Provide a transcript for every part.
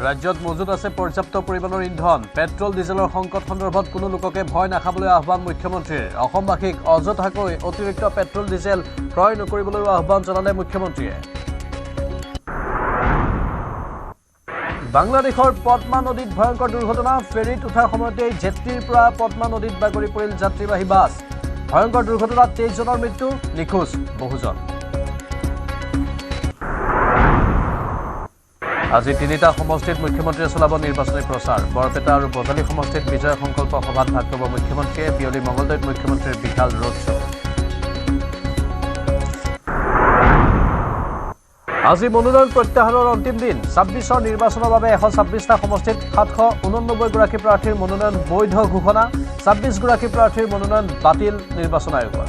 ৰাজ্যত মজুত আছে পৰ্যাপ্ত পৰিমাণৰ ইন্ধন পেট্ৰল ডিজেলৰ সংকট সন্দৰ্ভত কোনো লোককে ভয় নাখাবলৈ আহ্বান মুখ্যমন্ত্ৰীৰ অসমবাসীক অযথাকৈ অতিৰিক্ত পেট্ৰল ডিজেল ক্ৰয় নকৰিবলৈ আহ্বান জনালে মুখ্যমন্ত্ৰীয়ে বাংলাদেশৰ পদ্মা নদীত ভয়ংকৰ দুৰ্ঘটনা ফেৰীত উঠাৰ সময়তে জেট্টিৰ পৰা পদ্মা নদীত বাগৰি পৰিল যাত্ৰীবাহী বাছ ভয়ংকৰ দুৰ্ঘটনাত 23 জনৰ মৃত্যু নিখোজ বহুজন আজি তিনিটা সমষ্টিত মুখ্যমন্ত্ৰীয়ে চলাব নিৰ্বাচনী প্ৰচাৰ বৰপেটা আৰু বজালী সমষ্টিত বিজয় সংকল্প সভাত ভাগ ল'ব মুখ্যমন্ত্ৰীয়ে বিয়লি মঙলদৈত মুখ্যমন্ত্ৰীৰ বিশাল ৰোড শ্ব' আজি মনোনয়ন প্ৰত্যাহাৰৰ অন্তিম দিন ২৬ৰ নিৰ্বাচনৰ বাবে ১২৬টা সমষ্টিত ৭৮৯ গৰাকী প্ৰাৰ্থীৰ মনোনয়ন বৈধ ঘোষণা ২৬ গৰাকী প্ৰাৰ্থীৰ মনোনয়ন বাতিল নিৰ্বাচন আয়োগৰ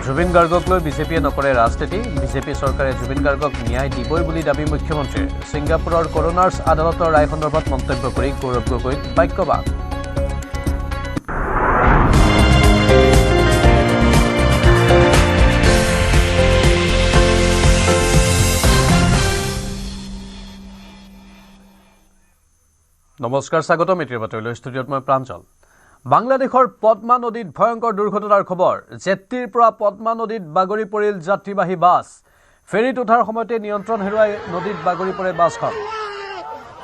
জুবিন গাৰ্গক লৈ বিজেপিয়ে নকৰে ৰাজনীতি বিজেপি চৰকাৰে জুবিন গাৰ্গক ন্যায় দিবই বুলি দাবী মুখ্যমন্ত্ৰীৰ ছিংগাপুৰৰ কৰোনাৰ্ছ আদালতৰ ৰায় সন্দৰ্ভত মন্তব্য কৰি গৌৰৱ গগৈ বাক্যবান নমস্কাৰ স্বাগতম এটিৰ বাতৰিলৈ ষ্টুডিঅ'ত মই প্ৰাঞ্জল বাংলাদেশৰ পদ্মা নদীত ভয়ংকৰ দুৰ্ঘটনাৰ খবৰ জেট্টিৰ পৰা পদ্মা নদীত বাগৰি পৰিল যাত্ৰীবাহী বাছ ফেৰীত উঠাৰ সময়তে নিয়ন্ত্ৰণ হেৰুৱাই নদীত বাগৰি পৰে বাছখন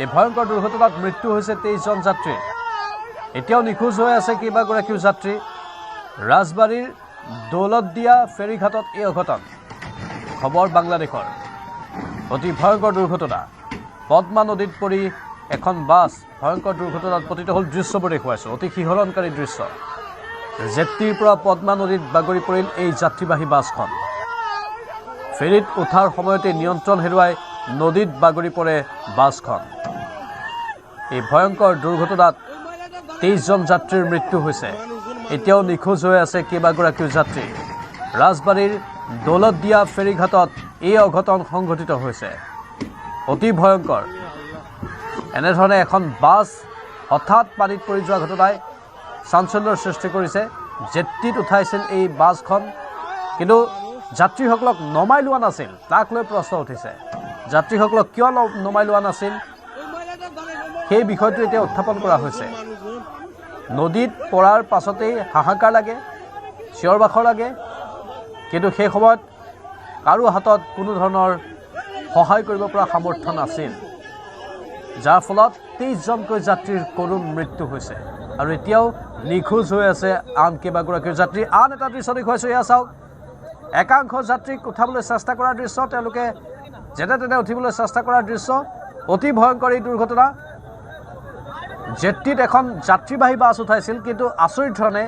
এই ভয়ংকৰ দুৰ্ঘটনাত মৃত্যু হৈছে 23 জন যাত্ৰী এতিয়াও নিখোজ হৈ আছে কেইবাগৰাকীও যাত্ৰী ৰাজবাৰীৰ দৌলতদিয়া ফেৰীঘাটত এই অঘটন খবৰ বাংলাদেশৰ অতি ভয়ংকৰ দুৰ্ঘটনা পদ্মা নদীত পৰি এখন বাছ ভয়ংকৰ দুৰ্ঘটনাত পতিত হ'ল দৃশ্যবোৰ দেখুৱাইছোঁ অতি শিহৰণকাৰী দৃশ্য জেট্টিৰ পৰা পদ্মা নদীত বাগৰি পৰিল এই যাত্ৰীবাহী বাছখন ফেৰীত উঠাৰ সময়তে নিয়ন্ত্ৰণ হেৰুৱাই নদীত বাগৰি পৰে বাছখন এই ভয়ংকৰ দুৰ্ঘটনাত 23 জন যাত্ৰীৰ মৃত্যু হৈছে এতিয়াও নিখোজ হৈ আছে কেইবাগৰাকীও যাত্ৰী ৰাজবাৰীৰ দৌলতদিয়া ফেৰীঘাটত এই অঘটন সংঘটিত হৈছে অতি ভয়ংকৰ এনেধৰণে এখন বাছ হঠাৎ পানীত পৰি যোৱা ঘটনাই চাঞ্চল্যৰ সৃষ্টি কৰিছে জেট্টিত উঠাইছিল এই বাছখন কিন্তু যাত্ৰীসকলক নমাই লোৱা নাছিল তাক লৈ প্ৰশ্ন উঠিছে যাত্ৰীসকলক কিয় নমাই লোৱা নাছিল সেই বিষয়টো এতিয়া উত্থাপন কৰা হৈছে নদীত পৰাৰ পাছতেই হাহাকাৰ লাগে চিঞৰ বাখৰ লাগে কিন্তু সেই সময়ত কাৰো হাতত কোনো ধৰণৰ সহায় কৰিব পৰা সামৰ্থ্য নাছিল যাৰ ফলত 23 জনকৈ যাত্ৰীৰ কৰুণ মৃত্যু হৈছে আৰু এতিয়াও নিখোজ হৈ আছে আন কেইবাগৰাকীৰ যাত্ৰী আন এটা দৃশ্য দেখুৱাইছোঁ এয়া চাওক একাংশ যাত্ৰীক উঠাবলৈ চেষ্টা কৰাৰ দৃশ্য তেওঁলোকে যেনে তেনে উঠিবলৈ চেষ্টা কৰাৰ দৃশ্য অতি ভয়ংকৰ এই দুৰ্ঘটনা জেট্টিত এখন যাত্ৰীবাহী বাছ উঠাইছিল কিন্তু আচৰিত ধৰণে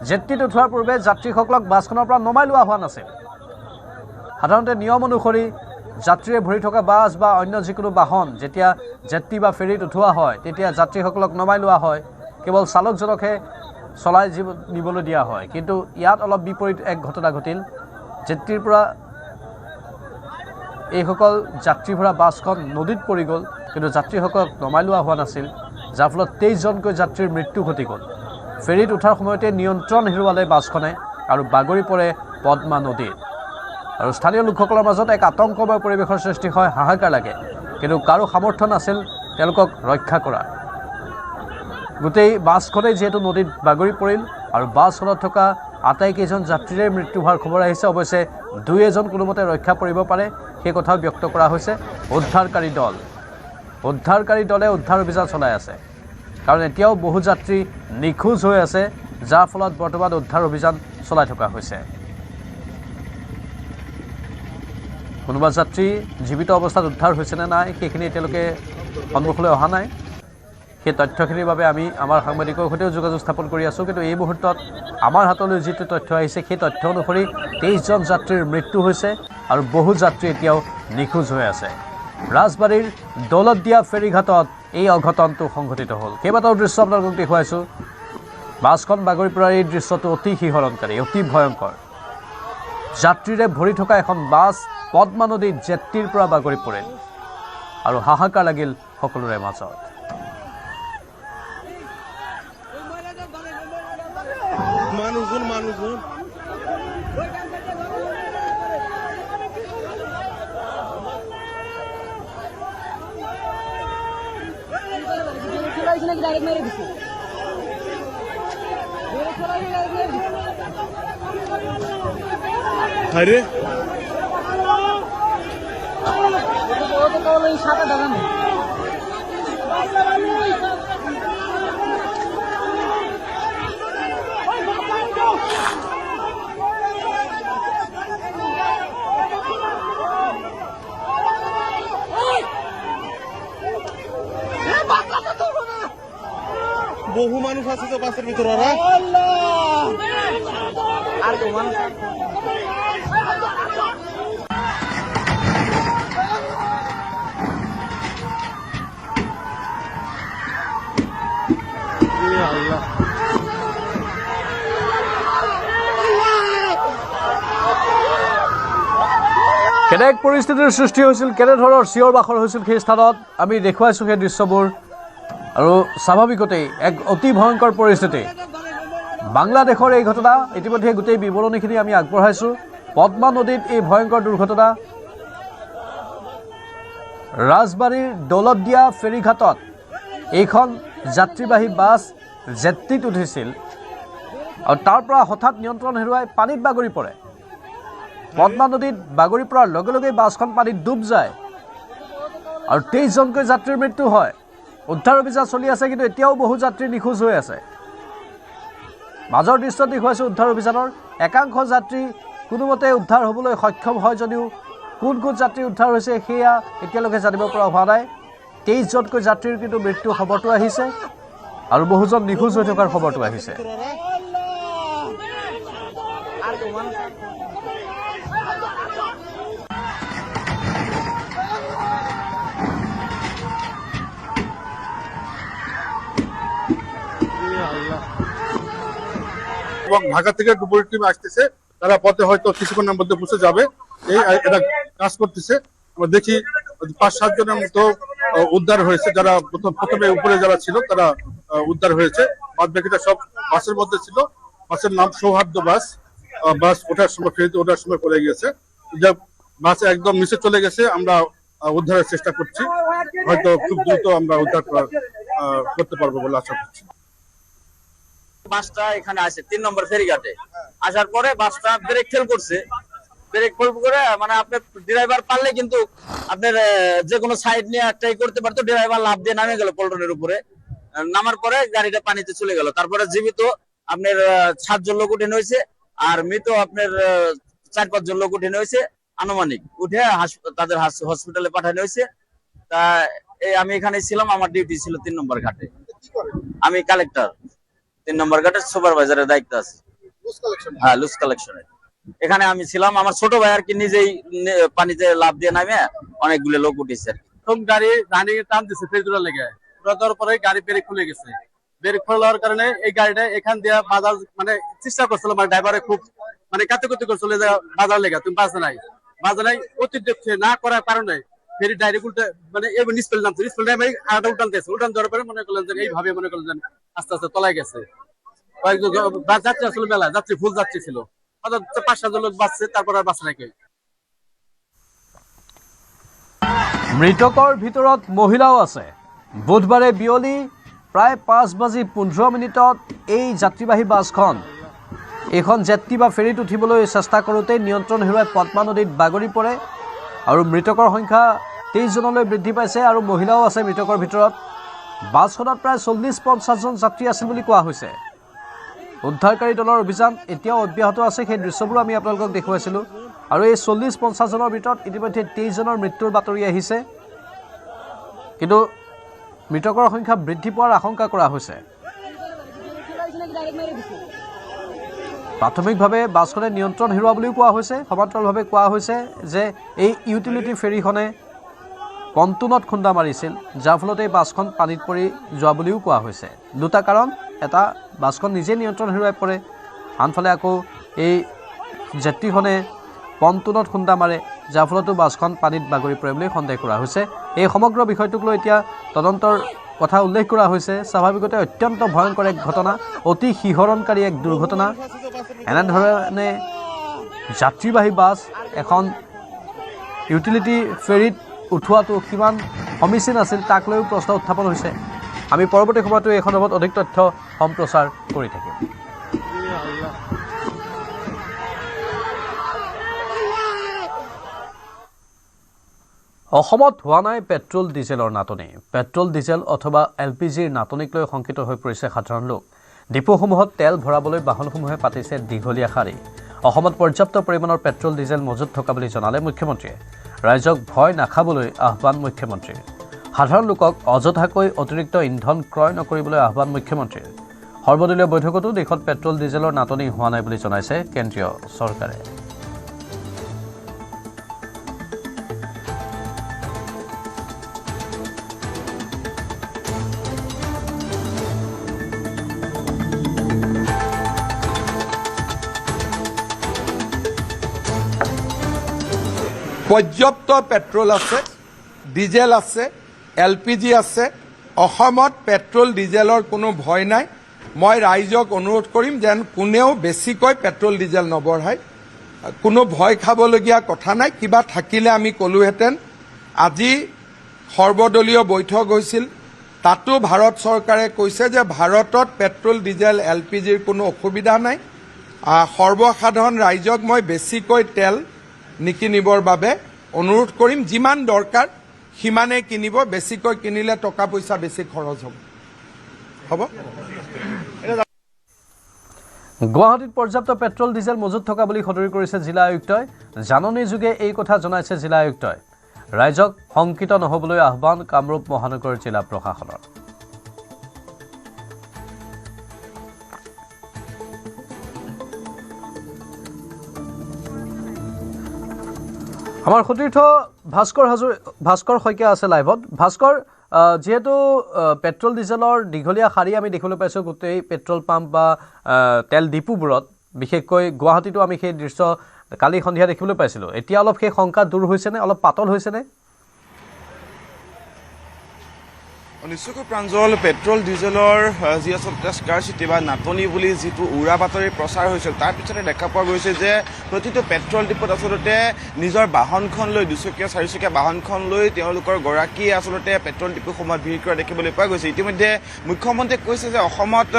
জেট্টিত উঠোৱাৰ পূৰ্বে যাত্ৰীসকলক বাছখনৰ পৰা নমাই লোৱা হোৱা নাছিল সাধাৰণতে নিয়ম অনুসৰি যাত্ৰীৰে ভৰি থকা বাছ বা অন্য যিকোনো বাহন যেতিয়া জেট্টি বা ফেৰীত উঠোৱা হয় তেতিয়া যাত্ৰীসকলক নমাই লোৱা হয় কেৱল চালকজনকহে চলাই নিবলৈ দিয়া হয় কিন্তু ইয়াত অলপ বিপৰীত এক ঘটনা ঘটিল জেট্টিৰ পৰা এইসকল যাত্ৰী ভৰা বাছখন নদীত পৰি গ'ল কিন্তু যাত্ৰীসকলক নমাই লোৱা হোৱা নাছিল যাৰ ফলত 23 জনকৈ যাত্ৰীৰ মৃত্যু ঘটি গ'ল ফেৰীত উঠাৰ সময়তে নিয়ন্ত্ৰণ হেৰুৱালে বাছখনে আৰু বাগৰি পৰে পদ্মা নদীত আৰু স্থানীয় লোকসকলৰ মাজত এক আতংকময় পৰিৱেশৰ সৃষ্টি হয় হাহাকাৰ লাগে কিন্তু কাৰো সামৰ্থ্য নাছিল তেওঁলোকক ৰক্ষা কৰাৰ গোটেই বাছখনেই যিহেতু নদীত বাগৰি পৰিল আৰু বাছখনত থকা আটাইকেইজন যাত্ৰীৰে মৃত্যু হোৱাৰ খবৰ আহিছে অৱশ্যে দুই এজন কোনোমতে ৰক্ষা পৰিব পাৰে সেই কথাও ব্যক্ত কৰা হৈছে উদ্ধাৰকাৰী দলে উদ্ধাৰ অভিযান চলাই আছে কাৰণ এতিয়াও বহু যাত্ৰী নিখোজ হৈ আছে যাৰ ফলত বৰ্তমান উদ্ধাৰ অভিযান চলাই থকা হৈছে কোনোবা যাত্ৰী জীৱিত অৱস্থাত উদ্ধাৰ হৈছে নে নাই সেইখিনি এতিয়ালৈকে সন্মুখলৈ অহা নাই সেই তথ্যখিনিৰ বাবে আমি আমাৰ সাংবাদিকৰ সৈতেও যোগাযোগ স্থাপন কৰি আছোঁ কিন্তু এই মুহূৰ্তত আমাৰ হাতলৈ যিটো তথ্য আহিছে সেই তথ্য অনুসৰি 23 জন যাত্ৰীৰ মৃত্যু হৈছে আৰু বহু যাত্ৰী এতিয়াও নিখোজ হৈ আছে ৰাজবাৰীৰ দৌলতদিয়া ফেৰীঘাটত এই অঘটনটো সংঘটিত হ'ল কেইবাটাও দৃশ্য আপোনালোকক দেখুৱাইছোঁ বাছখন বাগৰি পৰাৰ এই দৃশ্যটো অতি শিহৰণকাৰী অতি ভয়ংকৰ যাত্ৰীৰে ভৰি থকা এখন বাছ পদ্মা নদীত জেট্টিৰ পৰা বাগৰি পৰিল আৰু হাহাকাৰ লাগিল সকলোৰে মাজত আৰে বহু মানুষ আছে তো বাসেৰ ভিতৰে ওৰা আৰ তো মানুষ কেনে এক পৰিস্থিতিৰ সৃষ্টি হৈছিল, কেনেধৰণৰ চিঞৰ বাখৰ হৈছিল সেই স্থানত আমি দেখুৱাইছোঁ সেই দৃশ্যবোৰ। আৰু স্বাভাৱিকতেই এক অতি ভয়ংকৰ পৰিস্থিতি। বাংলাদেশৰ এই ঘটনা ইতিমধ্যে গোটেই বিৱৰণীখিনি আমি আগবঢ়াইছোঁ। পদ্মা নদীত এই ভয়ংকৰ দুৰ্ঘটনা। ৰাজবাৰীৰ দৌলতদিয়া ফেৰীঘাটত এইখন যাত্ৰীবাহী বাছ জেট্টিত উঠিছিল আৰু তাৰ পৰা হঠাৎ নিয়ন্ত্ৰণ হেৰুৱাই পানীত বাগৰি পৰে। পদ্মা নদীত বাগৰি পৰাৰ লগে লগে বাছখন পানীত ডুব যায় আৰু 23জনকৈ যাত্ৰীৰ মৃত্যু হয়। উদ্ধাৰ অভিযান চলি আছে, কিন্তু এতিয়াও বহু যাত্ৰী নিখোজ হৈ আছে। মাজৰ দৃশ্যত দেখুৱাইছোঁ উদ্ধাৰ অভিযানৰ। একাংশ যাত্ৰী কোনোমতে উদ্ধাৰ হ'বলৈ সক্ষম হয় যদিও কোন কোন যাত্ৰী উদ্ধাৰ হৈছে সেয়া এতিয়ালৈকে জানিব পৰা হোৱা নাই। 23জনকৈ যাত্ৰীৰ কিন্তু মৃত্যুৰ খবৰটো আহিছে আৰু বহুজন নিখোজ হৈ থকাৰ খবৰটো আহিছে। এবং ঢাকা থেকে ডুবুরি টিম আসতেছে, তারা পথে হয়তো কিছুক্ষণের মধ্যে পৌঁছে যাবে। এই এটা কাজ করতেছে। আমরা দেখি 5-7 জনের মতো উদ্ধার হয়েছে, যারা প্রথমে উপরে যারা ছিল তারা উদ্ধার হয়েছে। বাদ বাকিটা সব বাসের মধ্যে ছিল। বাসের নাম সৌহার্দ্য বাস। বাস ওঠার সময় ফেরিতে ওঠার সময় পড়ে গিয়েছে। বাস একদম নিচে চলে গেছে। আমরা উদ্ধারের চেষ্টা করছি, হয়তো খুব দ্রুত আমরা উদ্ধার করতে পারবো বলে আশা করছি। বাসটা এখানে আসে 3 নম্বর ফেরিঘাটে আসার পরে বাসটা ব্রেক ফেল করছে। ব্রেক ফেল করে মানে আপনার ড্রাইভার পারলে কিন্তু আপনার যে কোনো সাইড নিয়ে একটাই করতে পারতো। ড্রাইভার লাফ দিয়ে নামে গেল পল্টনের উপরে। নামার পরে গাড়িটা পানিতে চলে গেল। তারপরে জীবিত আপনার 7 জন লোক উঠে হয়েছে, আর মৃত আপনার 4-5 জন লোক উঠে হয়েছে। আনুমানিক উঠে তাদের হসপিটালে পাঠানো হয়েছে। তা আমি এখানে ছিলাম, আমার ডিউটি ছিল 3 নম্বর ঘাটে। আমি কালেক্টর 3 নম্বর ঘাটের সুপারভাইজারের দায়িত্ব আছে। হ্যাঁ, লুজ কালেকশনের এখানে আমি ছিলাম। আমার ছোট ভাই আর কি নিজেই পানিতে লাফ দিয়ে নামে অনেকগুলো লোক উঠেছে। গাড়ি রানিং এ টান দিচ্ছে ফেরিদুলা লেগে, দেওয়ার পরে গাড়ি ব্রেক খুলে গেছে। ব্রেক খোলার কারণে এই গাড়িটা এখান দিয়ে বাজার মানে চেষ্টা করছিল, মানে ড্রাইভারে খুব মানে কাতে চলে যায় বাজার লেগে। তুমি বাজে নাই অতিরিক্ত না করার কারণে ফেরি ডাইরেক্ট উল্টে মানে এবার নিষ্পেল নামছে। নিষ্পেল নামে আটা উল্টানতেছে। উল্টান দেওয়ার পরে মনে করলেন যে এইভাবে মনে করলেন আস্তে আস্তে তলায় গেছে। যাত্রী আসলে মেলা যাত্রী ফুল যাত্রী ছিল, 5-7 জন লোক বাঁচছে, তারপর আর বাঁচে নাকি। মৃতকৰ ভিতৰত মহিলাও আছে। বুধবাৰে বিয়লি প্ৰায় 5:15 এই যাত্ৰীবাহী বাছখন এইখন জেট্টি বা ফেৰীত উঠিবলৈ চেষ্টা কৰোঁতে নিয়ন্ত্ৰণ হেৰুৱাই পদ্মা নদীত বাগৰি পৰে আৰু মৃতকৰ সংখ্যা 23 জনলৈ বৃদ্ধি পাইছে আৰু মহিলাও আছে মৃতকৰ ভিতৰত। বাছখনত প্ৰায় 40-50 জন যাত্ৰী আছিল বুলি কোৱা হৈছে। উদ্ধাৰকাৰী দলৰ অভিযান এতিয়াও অব্যাহত আছে। সেই দৃশ্যবোৰ আমি আপোনালোকক দেখুৱাইছিলোঁ। আৰু এই 40-50 জনৰ ভিতৰত ইতিমধ্যে 23 জনৰ মৃত্যুৰ বাতৰি আহিছে, কিন্তু মৃতকৰ সংখ্যা বৃদ্ধি পোৱাৰ আশংকা কৰা হৈছে। প্ৰাথমিকভাৱে বাছখনে নিয়ন্ত্ৰণ হেৰুওৱা বুলিও কোৱা হৈছে। সমান্তৰালভাৱে কোৱা হৈছে যে এই ইউটিলিটি ফেৰীখনে পন্টুনত খুন্দা মাৰিছিল, যাৰ ফলত এই বাছখন পানীত পৰি যোৱা বুলিও কোৱা হৈছে। দুটা কাৰণ, এটা বাছখন নিজে নিয়ন্ত্ৰণ হেৰুৱাই পৰে, আনফালে আকৌ এই জেট্টিখনে পন্টুনত খুন্দা মাৰে, যাৰ ফলতো বাছখন পানীত বাগৰি পৰে বুলি সন্দেহ কৰা হৈছে। এই সমগ্ৰ বিষয়টোক লৈ এতিয়া তদন্তৰ কথা উল্লেখ কৰা হৈছে। স্বাভাৱিকতে অত্যন্ত ভয়ংকৰ এক ঘটনা, অতি শিহৰণকাৰী এক দুৰ্ঘটনা। এনেধৰণে যাত্ৰীবাহী বাছ এখন ইউটিলিটি ফেৰীত উঠোৱাটো কিমান সমীচীন আছিল তাক লৈও প্ৰশ্ন উত্থাপন হৈছে। আমি পৰৱৰ্তী সময়তো এই সন্দৰ্ভত অধিক তথ্য সম্প্ৰচাৰ কৰি থাকিম। অসমত হোৱা নাই পেট্ৰল ডিজেলৰ নাটনি। পেট্ৰল ডিজেল অথবা LPGৰ নাটনিক লৈ শংকিত হৈ পৰিছে সাধাৰণ লোক। ডিপোসমূহত তেল ভৰাবলৈ বাহনসমূহে পাতিছে দীঘলীয়া শাৰী। অসমত পৰ্যাপ্ত পৰিমাণৰ পেট্ৰল ডিজেল মজুত থকা বুলি জনালে মুখ্যমন্ত্ৰীয়ে। ৰাইজক ভয় নাখাবলৈ আহ্বান মুখ্যমন্ত্ৰীৰ। সাধাৰণ লোকক অযথাকৈ অতিৰিক্ত ইন্ধন ক্ৰয় নকৰিবলৈ আহ্বান মুখ্যমন্ত্ৰীৰ। সৰ্বদলীয় বৈঠকতো দেশত পেট্ৰল ডিজেলৰ নাটনি হোৱা নাই বুলি জনাইছে কেন্দ্ৰীয় চৰকাৰে। পৰ্যাপ্ত পেট্ৰল আছে, ডিজেল আছে, LPG আছে। অসমত পেট্ৰল ডিজেলৰ কোনো ভয় নাই। মই ৰাইজক অনুৰোধ কৰিম যেন কোনেও বেছিকৈ পেট্ৰল ডিজেল নবঢ়ায়। কোনো ভয় খাবলগীয়া কথা নাই। কিবা থাকিলে আমি ক'লোহেঁতেন। আজি সৰ্বদলীয় বৈঠক হৈছিল, তাতো ভাৰত চৰকাৰে কৈছে যে ভাৰতত পেট্ৰল ডিজেল LPGৰ কোনো অসুবিধা নাই। সৰ্বসাধাৰণ ৰাইজক মই বেছিকৈ তেল নিকিনিবৰ বাবে অনুৰোধ কৰিম। যিমান দৰকাৰ সিমানেই কিনিব। বেছিকৈ কিনিলে টকা পইচা বেছি খৰচ হ'ব। গুৱাহাটীত পৰ্যাপ্ত পেট্ৰল ডিজেল মজুত থকা বুলি সদৰি কৰিছে জিলা আয়ুক্তই। জাননী যোগে এই কথা জনাইছে জিলা আয়ুক্তই। ৰাইজক শংকিত নহবলৈ আহ্বান কামৰূপ মহানগৰ জিলা প্ৰশাসনৰ। আমাৰ সতীৰ্থ ভাস্কৰ শইকীয়া আছে লাইভত। ভাস্কৰ, যিহেতু পেট্ৰল ডিজেলৰ দীঘলীয়া শাৰী আমি দেখিবলৈ পাইছোঁ গোটেই পেট্ৰল পাম্প বা তেল ডিপুবোৰত, বিশেষকৈ গুৱাহাটীতো আমি সেই দৃশ্য কালি সন্ধিয়া দেখিবলৈ পাইছিলোঁ। এতিয়া অলপ সেই শংকা দূৰ হৈছেনে, অলপ পাতল হৈছেনে? নিশ্চয়কৈ প্ৰাঞ্জল, পেট্ৰল ডিজেলৰ যি আচলতে স্কাৰচিটি বা নাটনি বুলি যিটো উৰা বাতৰি প্ৰচাৰ হৈছিল, তাৰ পিছতে দেখা পোৱা গৈছে যে প্ৰতিটো পেট্ৰল ডিপুত আচলতে নিজৰ বাহনখন লৈ, দুচকীয়া চাৰিচকীয়া বাহনখন লৈ তেওঁলোকৰ গৰাকীয়ে আচলতে পেট্ৰল ডিপুসমূহত ভিৰ কৰা দেখিবলৈ পোৱা গৈছে। ইতিমধ্যে মুখ্যমন্ত্ৰীয়ে কৈছে যে অসমত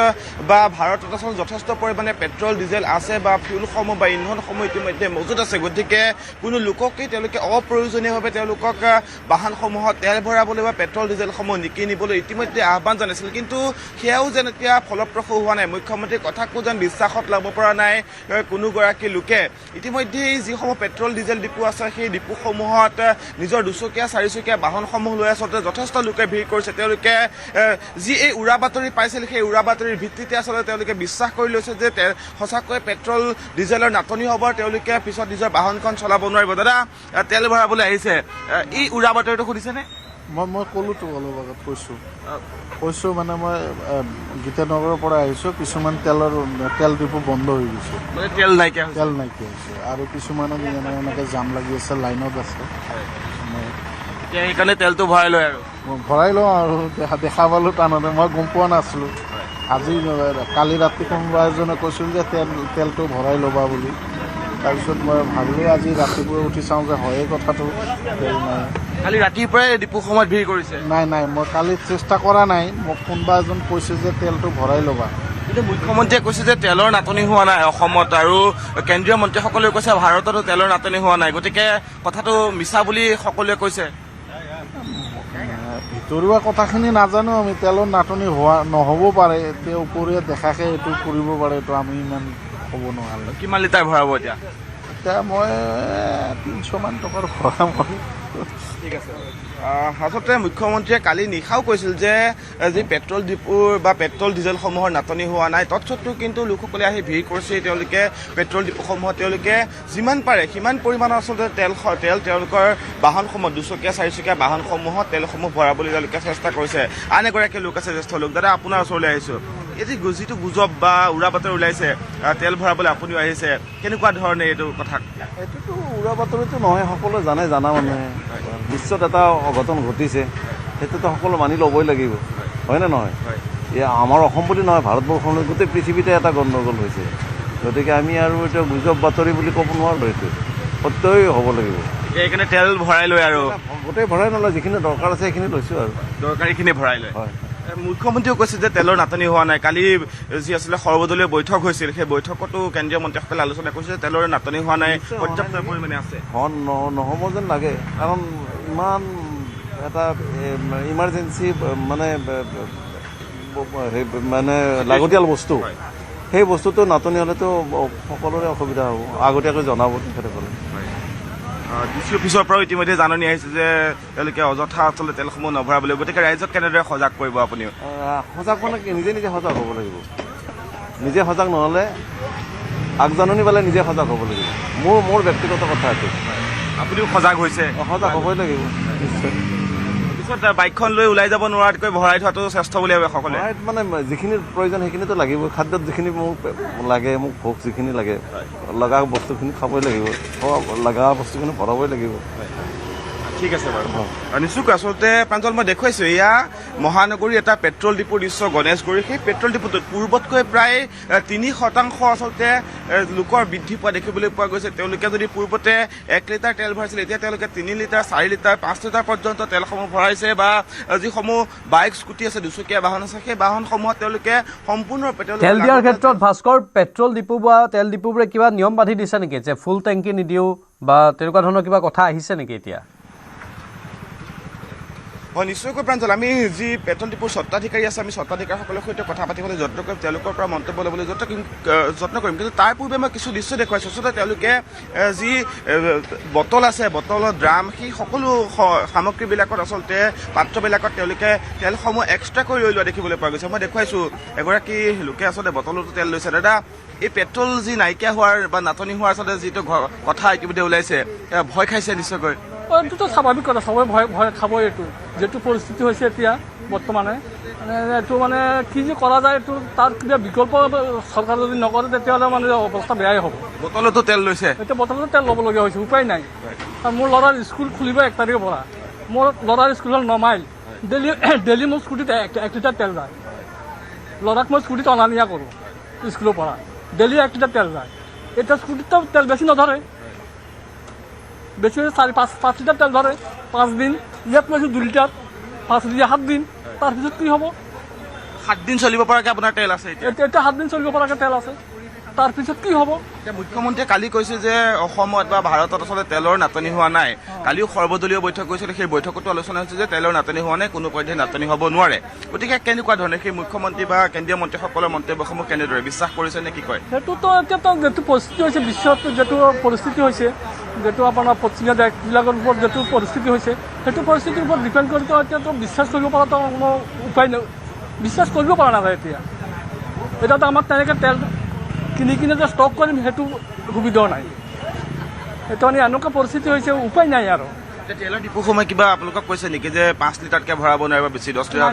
বা ভাৰতত আচলতে যথেষ্ট পৰিমাণে পেট্ৰল ডিজেল আছে বা ফিউলসমূহ বা ইন্ধনসমূহ ইতিমধ্যে মজুত আছে। গতিকে কোনো লোককেই তেওঁলোকে অপ্ৰয়োজনীয়ভাৱে তেওঁলোকক বাহনসমূহত তেল ভৰাবলৈ বা পেট্ৰল ডিজেলসমূহ নিকিনিবলৈ ইতিমধ্যে আহ্বান জনাইছিল। কিন্তু সেয়াও যেন এতিয়া ফলপ্ৰসূ হোৱা নাই। মুখ্যমন্ত্ৰীৰ কথাকো যেন বিশ্বাসত ল'ব পৰা নাই কোনোগৰাকী লোকে। ইতিমধ্যে যিসমূহ পেট্ৰল ডিজেল ডিপু আছে সেই ডিপুসমূহত নিজৰ দুচকীয়া চাৰিচকীয়া বাহনসমূহ লৈ আচলতে যথেষ্ট লোকে ভিৰ কৰিছে। তেওঁলোকে যি এই উৰা বাতৰি পাইছিল সেই উৰা বাতৰিৰ ভিত্তিতে আচলতে তেওঁলোকে বিশ্বাস কৰি লৈছে যে সঁচাকৈ পেট্ৰল ডিজেলৰ নাটনি হ'ব, তেওঁলোকে পিছত নিজৰ বাহনখন চলাব নোৱাৰিব। দাদা, তেল ভৰাবলৈ আহিছে, এই উৰা বাতৰিটো শুনিছেনে? মই ক'লোতো অলপ আগত কৈছোঁ মানে মই গীতানগৰৰ পৰা আহিছোঁ। কিছুমান তেল ডিপু বন্ধ হৈ গৈছে, তেল নাইকিয়া হৈছে আৰু কিছুমানত এনেকৈ জাম লাগি আছে, লাইনত আছে। সেইকাৰণে তেলটো ভৰাই লয় আৰু ভৰাই লওঁ আৰু দেখা পালোঁ টানতে। মই গম পোৱা নাছিলোঁ। আজি কালি ৰাতি কোনোবা এজনে কৈছিল যে তেলটো ভৰাই ল'বা বুলি। তাৰপিছত মই ভাবিলোঁ আজি ৰাতিপুৱা উঠি চাওঁ যে হয়ে কথাটো, তেল নাই। কালি ৰাতিৰ পৰাই ডিপু সময়ত ভিৰ কৰিছে? নাই, মই কালি চেষ্টা কৰা নাই। মোক কোনোবা এজন কৈছে যে তেলটো ভৰাই ল'বা। কিন্তু মুখ্যমন্ত্ৰীয়ে কৈছে যে তেলৰ নাটনি হোৱা নাই অসমত, আৰু কেন্দ্ৰীয় মন্ত্ৰীসকলেও কৈছে ভাৰততো তেলৰ নাটনি হোৱা নাই। গতিকে কথাটো মিছা বুলি সকলোৱে কৈছে। ভিতৰুৱা কথাখিনি নাজানো আমি। তেলৰ নাটনি নহ'ব পাৰে, তেওঁ ওপৰীয়া দেখাকে এইটো কৰিব পাৰে, এইটো আমি ইমান ক'ব নোৱাৰো। কিমান লিটাৰ ভৰাব এতিয়া? এতিয়া মই 300 মান টকাৰ ভৰাম। ঠিক আছে। আচলতে মুখ্যমন্ত্ৰীয়ে কালি নিশাও কৈছিল যে যি পেট্ৰল ডিপুৰ বা পেট্ৰল ডিজেলসমূহৰ নাটনি হোৱা নাই। তৎসত্ত্বেও কিন্তু লোকসকলে আহি ভিৰ কৰিছে। তেওঁলোকে পেট্ৰল ডিপুসমূহত তেওঁলোকে যিমান পাৰে সিমান পৰিমাণৰ আচলতে তেল তেওঁলোকৰ বাহনসমূহত, দুচকীয়া চাৰিচকীয়া বাহনসমূহত তেলসমূহ ভৰাবলৈ তেওঁলোকে চেষ্টা কৰিছে। আন এগৰাকী লোক আছে, জ্যেষ্ঠ লোক। দাদা, আপোনাৰ ওচৰলৈ আহিছোঁ। এই যিটো গুজব বা উৰা বাতৰি ওলাইছে তেল ভৰাবলৈ আপুনিও আহিছে, কেনেকুৱা ধৰণে এইটো কথা? এইটোতো উৰা বাতৰিটো নহয়, সকলোৱে জানা মানুহে। বিশ্বত এটা অঘটন ঘটিছে, সেইটোতো সকলো মানি ল'বই লাগিব, হয়নে নহয়? আমাৰ অসম বুলি নহয়, ভাৰতবৰ্ষলৈ গোটেই পৃথিৱীতে এটা গণ্ডগোল হৈছে। গতিকে আমি আৰু এতিয়া গুজব বাতৰি বুলি ক'ব নোৱাৰোঁ, এইটো সত্যই হ'ব লাগিব। সেইকাৰণে তেল ভৰাই লয় আৰু গোটেই ভৰাই নলয়, যিখিনি দৰকাৰ আছে সেইখিনি লৈছোঁ আৰু দৰকাৰীখিনি ভৰাই লয়। হয়। মুখ্যমন্ত্ৰীয়েও কৈছে যে তেলৰ নাটনি হোৱা নাই। কালি যি আছিলে সৰ্বদলীয় বৈঠক হৈছিল, সেই বৈঠকতো কেন্দ্ৰীয় মন্ত্ৰীসকলে আলোচনা কৰিছে যে তেলৰ নাটনি হোৱা নাই, পৰ্যাপ্ত পৰিমাণে আছে। নহ'ব যেন লাগে, কাৰণ ইমান এটা ইমাৰ্জেঞ্চি মানে লাগতিয়াল বস্তু, সেই বস্তুটো নাটনি হ'লেতো সকলোৰে অসুবিধা হ'ব, আগতীয়াকৈ জনাব তেখেতসকলে। ডিচি অফিচৰ পৰাও ইতিমধ্যে জাননী আহিছে যে তেওঁলোকে অযথা আচলতে তেলসমূহ নভৰাবলৈ, গতিকে ৰাইজক কেনেদৰে সজাগ কৰিব আপুনি? সজাগ মানে কি, নিজে সজাগ হ'ব লাগিব। নিজে সজাগ নহ'লে আগজাননী পালে নিজে সজাগ হ'ব লাগিব। মোৰ ব্যক্তিগত কথা এইটো। আপুনিও সজাগ হৈছে? সজাগ হ'বই লাগিব নিশ্চয়। পিছত বাইকখন লৈ ওলাই যাব নোৱাৰাতকৈ ভৰাই থোৱাটো শ্ৰেষ্ঠ বুলি ভাবে সকলে। মানে যিখিনি প্ৰয়োজন সেইখিনিতো লাগিবই। খাদ্যত যিখিনি মোক লাগে, মোক ভোক যিখিনি লাগে, লগা বস্তুখিনি খাবই লাগিব, লগা বস্তুখিনি ভৰাবই লাগিব। ঠিক আছে বাৰু, নিশ্চয়কৈ। আচলতে প্ৰাঞ্জল, মই দেখুৱাইছোঁ এয়া মহানগৰীৰ এটা পেট্ৰল ডিপুৰ দৃশ্য, গণেশগুৰি। সেই পেট্ৰল ডিপুটোত পূৰ্বতকৈ প্ৰায় 3% আচলতে লোকৰ বৃদ্ধি পোৱা দেখিবলৈ পোৱা গৈছে। তেওঁলোকে যদি পূৰ্বতে 1 লিটাৰ তেল ভৰাইছিল, এতিয়া তেওঁলোকে 3 লিটাৰ, 4 লিটাৰ, 5 লিটাৰ পৰ্যন্ত তেলসমূহ ভৰাইছে। বা যিসমূহ বাইক, স্কুটি আছে, দুচকীয়া বাহন আছে, সেই বাহনসমূহত তেওঁলোকে সম্পূৰ্ণৰূপে তেল দিয়াৰ ক্ষেত্ৰত ভাস্কৰ, পেট্ৰল ডিপু বা তেল ডিপুবোৰে কিবা নিয়ম বান্ধি দিছে নেকি যে ফুল টেংকি নিদিওঁ বা তেনেকুৱা ধৰণৰ কিবা কথা আহিছে নেকি এতিয়া? হয়, নিশ্চয়কৈ প্ৰাঞ্জল। আমি যি পেট্ৰল ডিপুৰ স্বত্বাধিকাৰী আছে, আমি স্বত্বাধিকাৰীসকলৰ সৈতে কথা পাতিবলৈ যত্ন কৰিম, তেওঁলোকৰ পৰা মন্তব্য ল'বলৈ যত্ন কৰিম। কিন্তু তাৰ পূৰ্বে মই কিছু দৃশ্য দেখুৱাইছোঁ। আচলতে তেওঁলোকে যি বটল আছে, বটলত ড্ৰাম, সেই সকলো সামগ্ৰীবিলাকত আচলতে পাত্ৰবিলাকত তেওঁলোকে তেলসমূহ এক্সট্ৰা কৰি লৈ লোৱা দেখিবলৈ পোৱা গৈছে। মই দেখুৱাইছোঁ এগৰাকী লোকে আচলতে বটলতো তেল লৈছে। দাদা, এই পেট্ৰল যি নাইকিয়া হোৱাৰ বা নাটনি হোৱাৰ আচলতে যিটো কথা ইতিমধ্যে ওলাইছে, ভয় খাইছে নিশ্চয়কৈ? এইটোতো স্বাভাৱিক কথা, সবে ভয় খাবই। এইটো যিটো পৰিস্থিতি হৈছে এতিয়া বৰ্তমানে, এইটো মানে কি যে কৰা যায়, এইটো তাৰ কিবা বিকল্প চৰকাৰে যদি নকৰে তেতিয়াহ'লে মানে অৱস্থা বেয়াই হ'ব। বটলতো তেল লৈছে? এতিয়া বটলতো তেল ল'বলগীয়া হৈছে, উপায় নাই। আৰু মোৰ ল'ৰাৰ স্কুল খুলিব 1 তাৰিখৰ পৰা। মোৰ ল'ৰাৰ স্কুল হ'ল 9 মাইল। ডেইলি মোৰ স্কুটিত 1 লিটাৰ তেল যায়। ল'ৰাক মই স্কুটিত অনা নিয়া কৰোঁ স্কুলৰ পৰা, ডেইলি 1 লিটাৰ তেল যায়। এতিয়া স্কুটিততো তেল বেছি নধৰে, বেছি 4-5 লিটাৰ তেল ধৰে 5 দিন। ইয়াত কৈছোঁ 2 লিটাৰ, 5 লিটাৰ 7 দিন। তাৰপিছত কি হ'ব? 7 দিন চলিব পৰাকৈ আপোনাৰ তেল আছে এতিয়া? এতিয়া 7 দিন চলিব পৰাকৈ তেল আছে, তাৰপিছত কি হ'ব? এতিয়া মুখ্যমন্ত্ৰীয়ে কালি কৈছে যে অসমত বা ভাৰতত আচলতে তেলৰ নাটনি হোৱা নাই। কালিও সৰ্বদলীয় বৈঠক হৈছিল, সেই বৈঠকতো আলোচনা হৈছে যে তেলৰ নাটনি হোৱা নাই, কোনো পধ্যে নাটনি হ'ব নোৱাৰে। গতিকে কেনেকুৱা ধৰণে সেই মুখ্যমন্ত্ৰী বা কেন্দ্ৰীয় মন্ত্ৰীসকলৰ মন্তব্যসমূহ কেনেদৰে বিশ্বাস কৰিছে নে কি কয়? সেইটোতো এতিয়াতো যিটো পৰিস্থিতি হৈছে, বিশ্বত যিটো পৰিস্থিতি হৈছে, যিটো আপোনাৰ পশ্চিমীয়া দেশবিলাকৰ ওপৰত যিটো পৰিস্থিতি হৈছে, সেইটো পৰিস্থিতিৰ ওপৰত ডিপেণ্ড কৰিতো এতিয়াতো বিশ্বাস কৰিব পৰাটো কোনো উপায় নাই, বিশ্বাস কৰিব পৰা নাযায় এতিয়া। এতিয়াতো আমাৰ তেনেকৈ তেল কিনি যে ষ্টক কৰিম সেইটো সুবিধাও নাই। সেইটো মানে এনেকুৱা পৰিস্থিতি হৈছে, উপায় নাই আৰু। তেলৰ ডিপুসমূহে কিবা আপোনালোকক কৈছে নেকি যে 5 লিটাৰকৈ ভৰাব নোৱাৰিব, বেছি 10 লিটাৰ?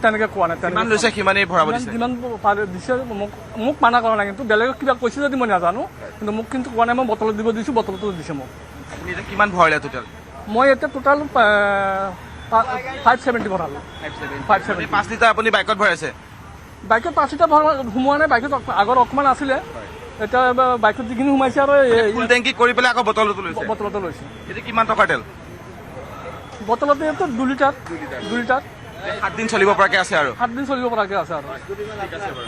তেনেকৈ কোৱা নাই। কিমান লৈছে সিমানেই ভৰাব দিছে? যিমান দিছে মোক মানা কৰা নাই, কিন্তু বেলেগক কিবা কৈছে যদি মই নাজানো, কিন্তু মোক কিন্তু কোৱা নাই। মই বটলত দিব দিছোঁ, বটলতো দিছে মোক। আপুনি এতিয়া কিমান ভৰালে টোটেল? মই এতিয়া টোটেল 570 ভৰালোঁ। 570। 5 লিটাৰ আপুনি বাইকত ভৰাইছে? বাইকত 5 লিটাৰ সোমোৱা নাই, বাইকত আগত অকণমান আছিলে, এতিয়া বাইকত যিখিনি সোমাইছে আৰু ফুল টেংকি কৰি পেলাই আকৌ বটলতো লৈছে? বটলতো লৈছে। এতিয়া কিমান টকাৰ তেল? বটলতে 2 লিটাৰ। 2 লিটাৰ 7 দিন চলিব পৰাকৈ আছে আৰু? 7 দিন চলিব পৰাকৈ আছে আৰু।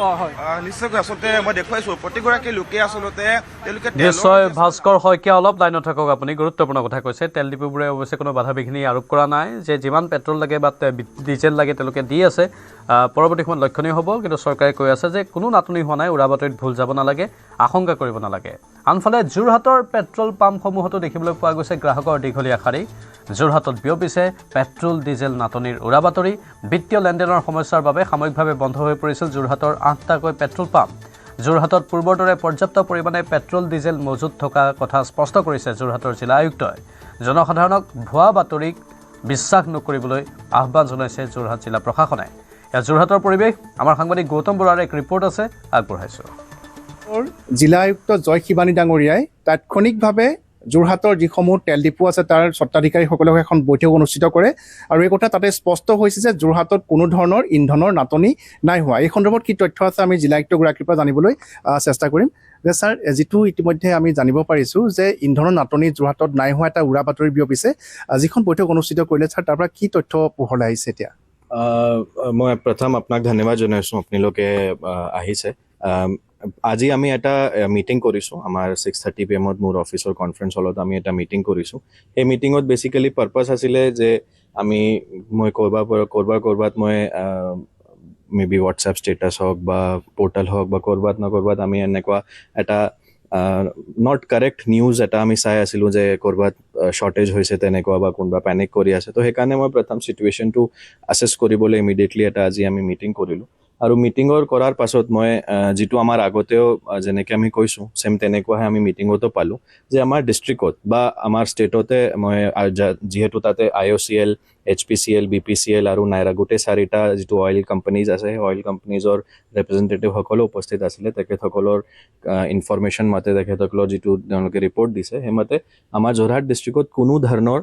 অঁ হয়, নিশ্চয়কৈ। আচলতে মই দেখুৱাইছোঁ প্ৰতিগৰাকী লোকে আচলতে তেওঁলোকে নিশ্চয়। ভাস্কৰ শইকীয়া, অলপ লাইনত থাকক আপুনি, গুৰুত্বপূৰ্ণ কথা কৈছে। তেল ডিপুবোৰে অৱশ্যে কোনো বাধা বিঘিনি আৰোপ কৰা নাই যে যিমান পেট্ৰল লাগে বা ডিজেল লাগে তেওঁলোকে দি আছে। পৰৱৰ্তী সময়ত লক্ষণীয় হ'ব, কিন্তু চৰকাৰে কৈ আছে যে কোনো নাটনি হোৱা নাই, উৰা বাতৰিত ভুল যাব নালাগে, আশংকা কৰিব নালাগে। আনফালে যোৰহাটৰ পেট্ৰল পাম্পসমূহতো দেখিবলৈ পোৱা গৈছে গ্ৰাহকৰ দীঘলীয়া শাৰী। যোৰহাটত বিয়পিছে পেট্ৰল ডিজেল নাটনিৰ উৰা বাতৰি। বিত্তীয় লেনদেনৰ সমস্যাৰ বাবে সাময়িকভাৱে বন্ধ হৈ পৰিছিল যোৰহাটৰ 8টাকৈ পেট্ৰল পাম্প। যোৰহাটত পূৰ্বৰ দৰে পৰ্যাপ্ত পৰিমাণে পেট্ৰল ডিজেল মজুত থকা কথা স্পষ্ট কৰিছে যোৰহাটৰ জিলা আয়ুক্তই। জনসাধাৰণক ভুৱা বাতৰিক বিশ্বাস নকৰিবলৈ আহ্বান জনাইছে যোৰহাট জিলা প্ৰশাসনে। এয়া যোৰহাটৰ পৰিৱেশ, আমাৰ সাংবাদিক গৌতম বৰাৰ এক ৰিপৰ্ট আছে, আগবঢ়াইছোঁ। জিলা আয়ুক্ত জয় শিৱানী ডাঙৰীয়াই তাৎক্ষণিকভাৱে যোৰহাটৰ যিসমূহ তেল ডিপু আছে তাৰ স্বত্বাধিকাৰীসকলক এখন বৈঠক অনুষ্ঠিত কৰে, আৰু এই কথা তাতে স্পষ্ট হৈছে যে যোৰহাটত কোনো ধৰণৰ ইন্ধনৰ নাটনি নাই হোৱা। এই সন্দৰ্ভত কি তথ্য আছে আমি জিলা আয়ুক্তগৰাকীৰ পৰা জানিবলৈ চেষ্টা কৰিম। যে ছাৰ, যিটো ইতিমধ্যে আমি জানিব পাৰিছোঁ যে ইন্ধনৰ নাটনি যোৰহাটত নাই হোৱা, এটা উৰা বাতৰি বিয়পিছে, যিখন বৈঠক অনুষ্ঠিত কৰিলে ছাৰ, তাৰ পৰা কি তথ্য পোহৰলৈ আহিছে এতিয়া? মই প্ৰথম আপোনাক ধন্যবাদ জনাইছোঁ আপোনালোকে আহিছে আজি আমি এটা মিটিং কৰিছোঁ আমাৰ 6:30 PM মোৰ অফিচৰ কনফাৰেন্স হলত আমি এটা মিটিং কৰিছোঁ এই মিটিঙত বেচিকেলি পাৰ্পাছ আছিলে যে মই ক'ৰবাত মই মে বি হোৱাটছএপ ষ্টেটাছ হওক বা পৰ্টেল হওক বা ক'ৰবাত আমি এনেকুৱা এটা নট কাৰেক্ট নিউজ এটা আমি চাই আছিলোঁ যে ক'ৰবাত শ্বৰ্টেজ হৈছে তেনেকুৱা বা কোনোবা পেনিক কৰি আছে তো সেইকাৰণে মই প্ৰথম চিটুৱেশ্যনটো আছেছ কৰিবলৈ ইমিডিয়েটলি এটা আজি আমি মিটিং কৰিলোঁ আৰু মিটিঙৰ কৰাৰ পাছত মই যিটো আমাৰ আগতেও যেনেকৈ আমি কৈছোঁ ছেম তেনেকুৱাহে আমি মিটিঙতো পালোঁ যে আমাৰ ডিষ্ট্ৰিক্টত বা আমাৰ ষ্টেটতে মই যিহেতু তাতে IOCL HPCL BPCL আৰু নাইৰা গোটেই 4টা যিটো অইল কোম্পানীজ আছে সেই অইল কোম্পানীজৰ ৰিপ্ৰেজেণ্টেটিভসকলো উপস্থিত আছিলে তেখেতসকলৰ ইনফৰমেশ্যন মতে তেখেতসকলৰ যিটো তেওঁলোকে ৰিপৰ্ট দিছে সেইমতে আমাৰ যোৰহাট ডিষ্ট্ৰিক্টত কোনো ধৰণৰ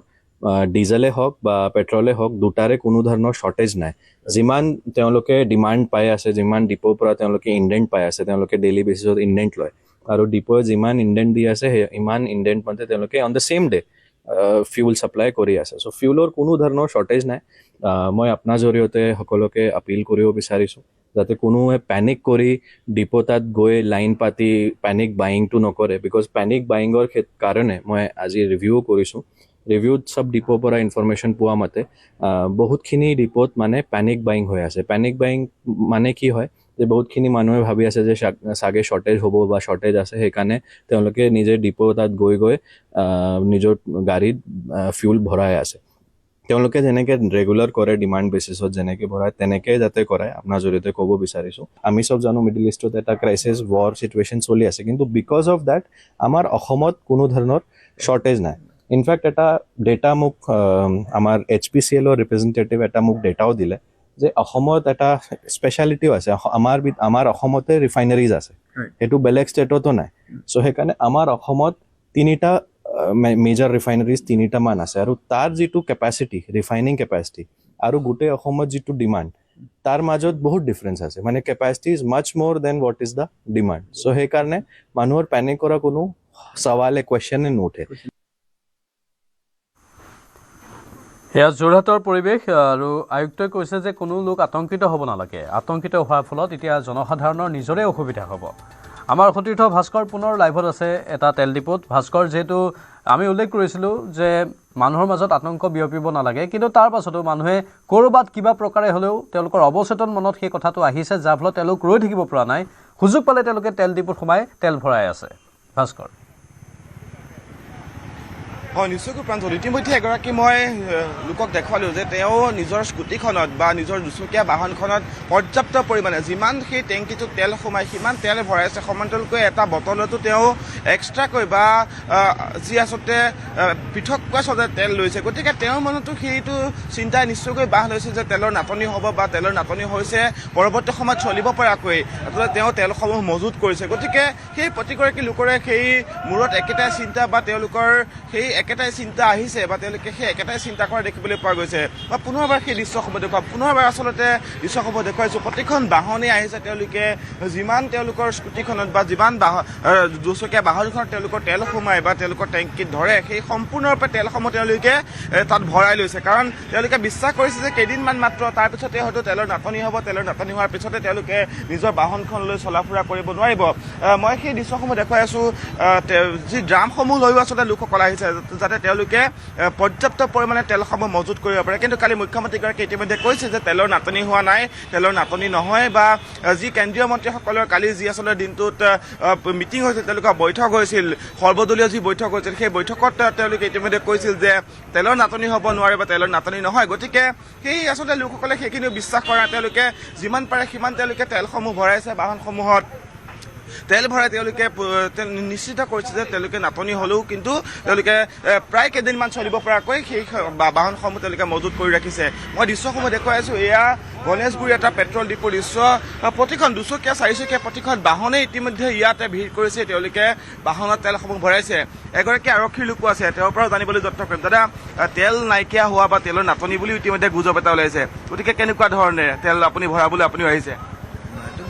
ডিজেলে হওক বা পেট্ৰলে হওক দুটাৰে কোনো ধৰণৰ শ্বৰ্টেজ নাই যিমান তেওঁলোকে ডিমাণ্ড পাই আছে যিমান ডিপোৰ পৰা তেওঁলোকে ইণ্ডেণ্ট পাই আছে তেওঁলোকে ডেইলি বেচিছত ইণ্ডেণ্ট লয় আৰু ডিপোয়ে যিমান ইণ্ডেণ্ট দি আছে সেই ইমান ইণ্ডেণ্ট মতে তেওঁলোকে on the same day fuel supply কৰি আছে চ' ফিউলৰ কোনো ধৰণৰ শ্বৰ্টেজ নাই মই আপোনাৰ জৰিয়তে সকলোকে আপিল কৰিব বিচাৰিছোঁ যাতে কোনোৱে পেনিক কৰি ডিপো তাত গৈ লাইন পাতি পেনিক বাইংটো নকৰে বিকজ পেনিক বাইঙৰ কাৰণে মই আজি ৰিভিউ কৰিছোঁ ৰিভিউত চব ডিপোৰ পৰা ইনফৰমেশ্যন পোৱা মতে বহুতখিনি ডিপোত মানে পেনিক বাইং হৈ আছে পেনিক বাইং মানে কি হয় যে বহুতখিনি মানুহে ভাবি আছে যে চাগে শ্বৰ্টেজ হ'ব বা শ্বৰ্টেজ আছে সেইকাৰণে তেওঁলোকে নিজে ডিপো তাত গৈ নিজৰ গাড়ীত ফিউল ভৰাই আছে তেওঁলোকে যেনেকৈ ৰেগুলাৰ কৰে ডিমাণ্ড বেচিছত যেনেকৈ ভৰাই তেনেকৈ যাতে কৰাই আপোনাৰ জৰিয়তে ক'ব বিচাৰিছোঁ আমি চব জানো মিডিল ইষ্টত এটা ক্ৰাইচিছ ৱাৰ চিটুৱেশ্যন চলি আছে কিন্তু বিকজ অফ দেট আমাৰ অসমত কোনো ধৰণৰ শ্বৰ্টেজ নাই ইনফেক্ট এটা ডেটা মোক আমাৰ HPCLৰ ৰিপ্ৰেজেণ্টেটিভ এটা মোক ডেটাও দিলে যে অসমত এটা স্পেচিয়েলিটিও আছে আমাৰ অসমতে ৰিফাইনাৰিজ আছে সেইটো বেলেগ ষ্টেটতো নাই চ' সেইকাৰণে আমাৰ অসমত 3টা মেজৰ ৰিফাইনাৰিজ 3টা মান আছে আৰু তাৰ যিটো কেপাচিটি ৰিফাইনিং কেপাচিটি আৰু গোটেই অসমত যিটো ডিমাণ্ড তাৰ মাজত বহুত ডিফাৰেঞ্চ আছে মানে capacity is much more than what is the demand so' সেইকাৰণে মানুহৰ পেনিক কৰা কোনো সৱালে কুৱেশ্যনে নুঠে এয়া যোৰহাটৰ পৰিৱেশ আৰু আয়ুক্তই কৈছে যে কোনো লোক আতংকিত হ'ব নালাগে আতংকিত হোৱাৰ ফলত এতিয়া জনসাধাৰণৰ নিজৰে অসুবিধা হ'ব আমাৰ সতীৰ্থ ভাস্কৰ পুনৰ লাইভত আছে এটা তেল ডিপোত ভাস্কৰ যেহেতু আমি উল্লেখ কৰিছিলোঁ যে মানুহৰ মাজত আতংক বিয়পিব নালাগে কিন্তু তাৰ পাছতো মানুহে ক'ৰবাত কিবা প্ৰকাৰে হ'লেও তেওঁলোকৰ অৱচেতন মনত সেই কথাটো আহিছে যাৰ ফলত তেওঁলোক ৰৈ থাকিব পৰা নাই সুযোগ পালে তেওঁলোকে তেল ডিপোত সোমাই তেল ভৰাই আছে ভাস্কৰ হয় নিশ্চয়কৈ প্ৰাঞ্জল ইতিমধ্যে এগৰাকী মই লোকক দেখুৱালোঁ যে তেওঁ নিজৰ স্কুটিখনত বা নিজৰ দুচকীয়া বাহনখনত পৰ্যাপ্ত পৰিমাণে যিমান সেই টেংকিটোত তেল সোমাই সিমান তেল ভৰাইছে সমান্তৰালকৈ এটা বটলতো তেওঁ এক্সট্ৰাকৈ বা যি আচলতে পৃথককৈ আচলতে তেল লৈছে গতিকে তেওঁৰ মনতো সেইটো চিন্তাই নিশ্চয়কৈ বাহ লৈছে যে তেলৰ নাটনি হ'ব বা তেলৰ নাটনি হৈছে পৰৱৰ্তী সময়ত চলিব পৰাকৈ আচলতে তেওঁ তেলসমূহ মজুত কৰিছে গতিকে সেই প্ৰতিগৰাকী লোকৰে সেই মূৰত একেটাই চিন্তা বা তেওঁলোকৰ সেই একেটাই চিন্তা আহিছে বা তেওঁলোকে সেই একেটাই চিন্তা কৰা দেখিবলৈ পোৱা গৈছে বা পুনৰবাৰ সেই দৃশ্যসমূহ দেখুৱাম পুনৰবাৰ আচলতে দৃশ্যসমূহ দেখুৱাইছোঁ প্ৰতিখন বাহনেই আহিছে তেওঁলোকে যিমান তেওঁলোকৰ স্কুটিখনত বা যিমান দুচকীয়া বাহনখনত তেওঁলোকৰ তেল সোমাই বা তেওঁলোকৰ টেংকিত ধৰে সেই সম্পূৰ্ণৰূপে তেলসমূহ তেওঁলোকে তাত ভৰাই লৈছে কাৰণ তেওঁলোকে বিশ্বাস কৰিছে যে কেইদিনমান মাত্ৰ তাৰপিছতে হয়তো তেলৰ নাটনি হ'ব তেলৰ নাটনি হোৱাৰ পিছতে তেওঁলোকে নিজৰ বাহনখন লৈ চলা ফুৰা কৰিব নোৱাৰিব মই সেই দৃশ্যসমূহ দেখুৱাই আছোঁ যি ড্ৰামসমূহ লৈও আচলতে লোকসকল আহিছে যাতে তেওঁলোকে পৰ্যাপ্ত পৰিমাণে তেলসমূহ মজুত কৰিব পাৰে কিন্তু কালি মুখ্যমন্ত্ৰীগৰাকীয়ে ইতিমধ্যে কৈছে যে তেলৰ নাটনি হোৱা নাই তেলৰ নাটনি নহয় বা যি কেন্দ্ৰীয় মন্ত্ৰীসকলৰ কালি যি আচলতে দিনটোত মিটিং হৈছিল তেওঁলোকৰ বৈঠক হৈছিল সৰ্বদলীয় যি বৈঠক হৈছিল সেই বৈঠকত তেওঁলোকে ইতিমধ্যে কৈছিল যে তেলৰ নাটনি হ'ব নোৱাৰে বা তেলৰ নাটনি নহয় গতিকে সেই আচলতে লোকসকলে সেইখিনিও বিশ্বাস কৰা তেওঁলোকে যিমান পাৰে সিমান তেওঁলোকে তেলসমূহ ভৰাইছে বাহনসমূহত তেল ভৰাই তেওঁলোকে নিশ্চিত কৰিছে যে তেওঁলোকে নাটনি হ'লেও কিন্তু তেওঁলোকে প্ৰায় কেইদিনমান চলিব পৰাকৈ সেই বাহনসমূহ তেওঁলোকে মজুত কৰি ৰাখিছে মই দৃশ্যসমূহ দেখুৱাই আছোঁ এয়া গণেশগুৰি এটা পেট্ৰল ডিপোৰ দৃশ্য প্ৰতিখন দুচকীয়া চাৰিচকীয়া প্ৰতিখন বাহনেই ইতিমধ্যে ইয়াতে ভিৰ কৰিছে তেওঁলোকে বাহনত তেলসমূহ ভৰাইছে এগৰাকী আৰক্ষীৰ লোকো আছে তেওঁৰ পৰাও জানিবলৈ যত্ন কৰিম দাদা তেল নাইকিয়া হোৱা বা তেলৰ নাটনি বুলি ইতিমধ্যে গুজব এটা ওলাইছে গতিকে কেনেকুৱা ধৰণে তেল আপুনি ভৰাবলৈ আপুনিও আহিছে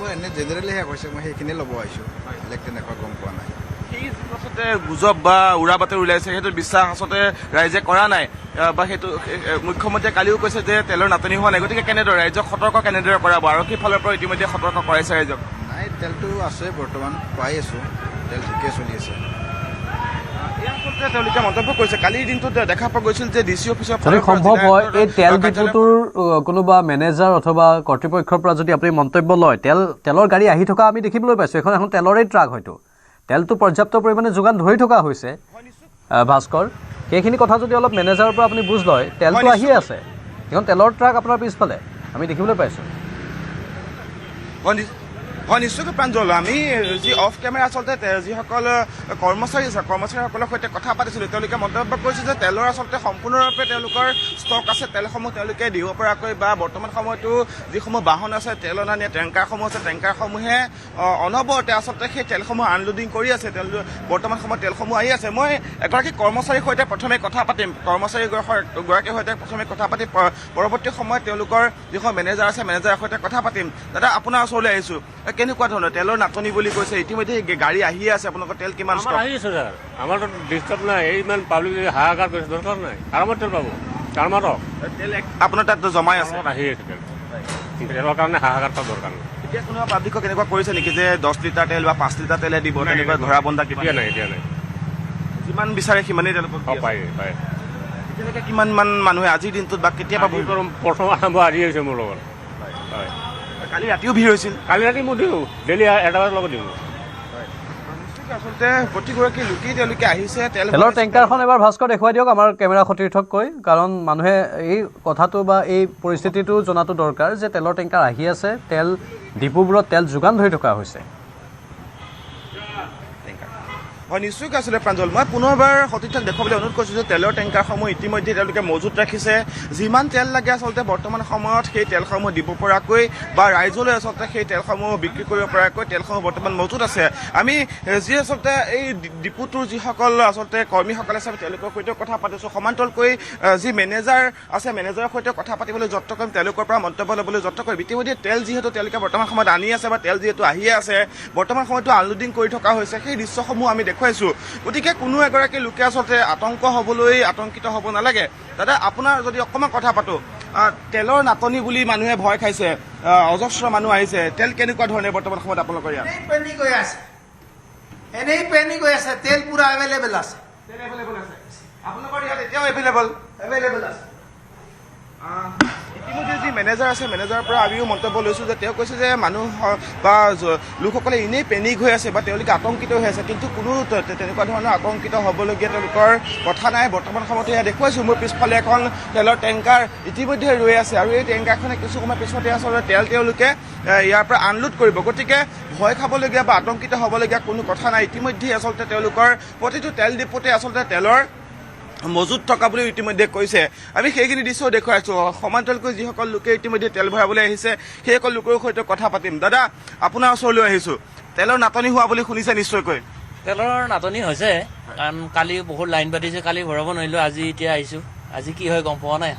মই এনে জেনেৰেলিহে কৈছে মই সেইখিনি ল'ব আহিছোঁ বেলেগ তেনেকুৱা গম পোৱা নাই সেই আচলতে গুজব বা উৰা বাতৰি ওলাইছে সেইটো বিশ্বাস আচলতে ৰাইজে কৰা নাই বা সেইটো মুখ্যমন্ত্ৰীয়ে কালিও কৈছে যে তেলৰ নাটনি হোৱা নাই, গতিকে কেনেদৰে ৰাইজক সতৰ্ক কেনেদৰে কৰাব? আৰক্ষীৰ ফালৰ পৰা ইতিমধ্যে সতৰ্ক কৰাইছে ৰাইজক। নাই তেলটো আছে বৰ্তমান পাই আছোঁ, তেল ঠিকে চলি আছে। এই আচলতে তেওঁলোকে মন্তব্য কৰিছে কালিৰ দিনটোত দেখা পোৱা গৈছিল যে DC অফিচৰ যদি সম্ভৱ হয় এই তেল ডিপুটোৰ কোনোবা মেনেজাৰ অথবা কৰ্তৃপক্ষৰ পৰা যদি আপুনি মন্তব্য লয়, তেলৰ গাড়ী আহি থকা আমি দেখিবলৈ পাইছোঁ। এখন তেলৰে ট্ৰাক, হয়তো তেলটো পৰ্যাপ্ত পৰিমাণে যোগান ধৰি থকা হৈছে। ভাস্কৰ, সেইখিনি কথা যদি অলপ মেনেজাৰৰ পৰা আপুনি বুজ লয়, তেলটো আহিয়ে আছে, এখন তেলৰ ট্ৰাক আপোনাৰ পিছফালে আমি দেখিবলৈ পাইছোঁ। হয় নিশ্চয়কৈ প্ৰাঞ্জল, আমি যি অফ কেমেৰা আচলতে যিসকল কৰ্মচাৰী আছে কৰ্মচাৰীসকলৰ সৈতে কথা পাতিছিলোঁ, তেওঁলোকে মন্তব্য কৰিছে যে তেলৰ আচলতে সম্পূৰ্ণৰূপে তেওঁলোকৰ ষ্টক আছে, তেলসমূহ তেওঁলোকে দিব পৰাকৈ বা বৰ্তমান সময়তো যিসমূহ বাহন আছে তেল অনা নিয়া টেংকাৰসমূহ আছে, টেংকাৰসমূহে অনবৰতে আচলতে সেই তেলসমূহ আনলোডিং কৰি আছে। বৰ্তমান সময়ত তেলসমূহ আহি আছে। মই এগৰাকী কৰ্মচাৰীৰ সৈতে প্ৰথমে কথা পাতিম, কৰ্মচাৰীগৰাকীৰ সৈতে প্ৰথমে কথা পাতি পৰৱৰ্তী সময়ত তেওঁলোকৰ যিখন মেনেজাৰ আছে মেনেজাৰৰ সৈতে কথা পাতিম। দাদা, আপোনাৰ ওচৰলৈ আহিছোঁ, কেনেকুৱা ধৰণৰ তেলৰ নাটনি বুলি কৈছে, ইতিমধ্যে গাড়ী আহিয়ে আছে, আপোনালোকৰ তেল কিমান ষ্টক? আহি আছে ছাৰ, আমাৰ ডিষ্টাৰ্ব নাই, ইমান পাব্লিক হাহাকাৰ কৰিছে, দৰকাৰ নাই, আৰামত তেল পাব, টাৰ্মাৰক তেল আপোনাৰ তাত জমাই আছে, আহি আছে তেল, তেলৰ কাৰণে হাহাকাৰ কৰা দৰকাৰ নাই। এতিয়া কোনোবা পাব্লিকক এনেকুৱা কৰিছে নেকি যে 10 লিটাৰ তেল বা 5 লিটাৰ তেলে দিব, তেনেকুৱা ধৰা বন্ধা এতিয়া নাই, এতিয়া নাই, যিমান বিচাৰে সিমানেই তেওঁলোকক পায় পায়। এতিয়ালৈকে কিমান মান মানুহে আজিৰ দিনটোত বা কেতিয়াবা প্ৰথম আৰম্ভ আহি হৈছে মোৰ লগত। হয়, কালি ৰাতিও ভিৰ হৈছিল। কালি ৰাতি মই দিওঁ, ডেইলি 1 বজাৰ লগত দিওঁ। আচলতে প্ৰতিগৰাকী লোকেই তেওঁলোকে আহিছে তেলৰ টেংকাৰখন এবাৰ ভাস্কৰ দেখুৱাই দিয়ক আমাৰ কেমেৰা সতীৰ্থককৈ, কাৰণ মানুহে এই কথাটো বা এই পৰিস্থিতিটো জনাটো দৰকাৰ যে তেলৰ টেংকাৰ আহি আছে, তেল ডিপুবোৰত তেল যোগান ধৰি থকা হৈছে। হয় নিশ্চয়কৈ আছিলে প্ৰাঞ্জল, মই পুনৰবাৰ সতীৰ্থক দেখুৱাবলৈ অনুৰোধ কৰিছোঁ যে তেলৰ টেংকাৰসমূহ ইতিমধ্যে তেওঁলোকে মজুত ৰাখিছে। যিমান তেল লাগে আচলতে বৰ্তমান সময়ত সেই তেলসমূহ দিব পৰাকৈ বা ৰাইজলৈ আচলতে সেই তেলসমূহ বিক্ৰী কৰিব পৰাকৈ তেলসমূহ বৰ্তমান মজুত আছে। আমি যি আচলতে এই ডিপুটোৰ যিসকল আচলতে কৰ্মীসকল আছে তেওঁলোকৰ সৈতেও কথা পাতিছোঁ, সমান্তৰালকৈ যি মেনেজাৰ আছে মেনেজাৰৰ সৈতে কথা পাতিবলৈ যত্ন কৰিম, তেওঁলোকৰ পৰা মন্তব্য ল'বলৈ যত্ন কৰিম। ইতিমধ্যে তেল যিহেতু তেওঁলোকে বৰ্তমান সময়ত আনি আছে বা তেল যিহেতু আহিয়ে আছে, বৰ্তমান সময়তো আনলোডিং কৰি থকা হৈছে, সেই দৃশ্যসমূহ আমি দেখুৱাইছোঁ। গতিকে কোনো এগৰাকী লোকে আচলতে আতংকিত হ'ব নালাগে। দাদা, আপোনাৰ যদি অকণমান কথা পাতোঁ, তেলৰ নাটনি বুলি মানুহে ভয় খাইছে, অজস্ৰ মানুহ আহিছে, তেল কেনেকুৱা ধৰণে বৰ্তমান সময়ত আপোনালোকৰ ইয়াত? এনেই পেনিক হৈ আছে, তেল পুৰা এভেইলেবল আছে। আপোনালোকৰ ইয়াত এতিয়াও এভেইলেবল আছে। ইতিমধ্যে যি মেনেজাৰ আছে মেনেজাৰৰ পৰা আমিও মন্তব্য লৈছোঁ যে তেওঁ কৈছে যে মানুহ বা লোকসকলে এনেই পেনিক হৈ আছে বা তেওঁলোকে আতংকিত হৈ আছে, কিন্তু কোনো তেনেকুৱা ধৰণৰ আতংকিত হ'বলগীয়া তেওঁলোকৰ কথা নাই। বৰ্তমান সময়ত এয়া দেখুৱাইছোঁ, মোৰ পিছফালে এখন তেলৰ টেংকাৰ ইতিমধ্যে ৰৈ আছে আৰু এই টেংকাৰখনে কিছু সময় পিছতে আচলতে তেল তেওঁলোকে ইয়াৰ পৰা আনলোড কৰিব। গতিকে ভয় খাবলগীয়া বা আতংকিত হ'বলগীয়া কোনো কথা নাই। ইতিমধ্যে আচলতে তেওঁলোকৰ প্ৰতিটো তেল ডিপুতে আচলতে তেলৰ মজুত থকা বুলি ইতিমধ্যে কৈছে। আমি সেইখিনি দৃশ্যও দেখুৱাইছোঁ। সমান্তৰালকৈ যিসকল লোকে ইতিমধ্যে তেল ভৰাবলৈ আহিছে সেইসকল লোকৰ সৈতে কথা পাতিম। দাদা, আপোনাৰ ওচৰলৈ আহিছোঁ, তেলৰ নাটনি হোৱা বুলি শুনিছে নিশ্চয়কৈ? তেলৰ নাটনি হৈছে, কাৰণ কালি বহুত লাইন পাতিছে, কালি ভৰাব নোৱাৰিলোঁ, আজি এতিয়া আহিছোঁ, আজি কি হয় গম পোৱা নাই।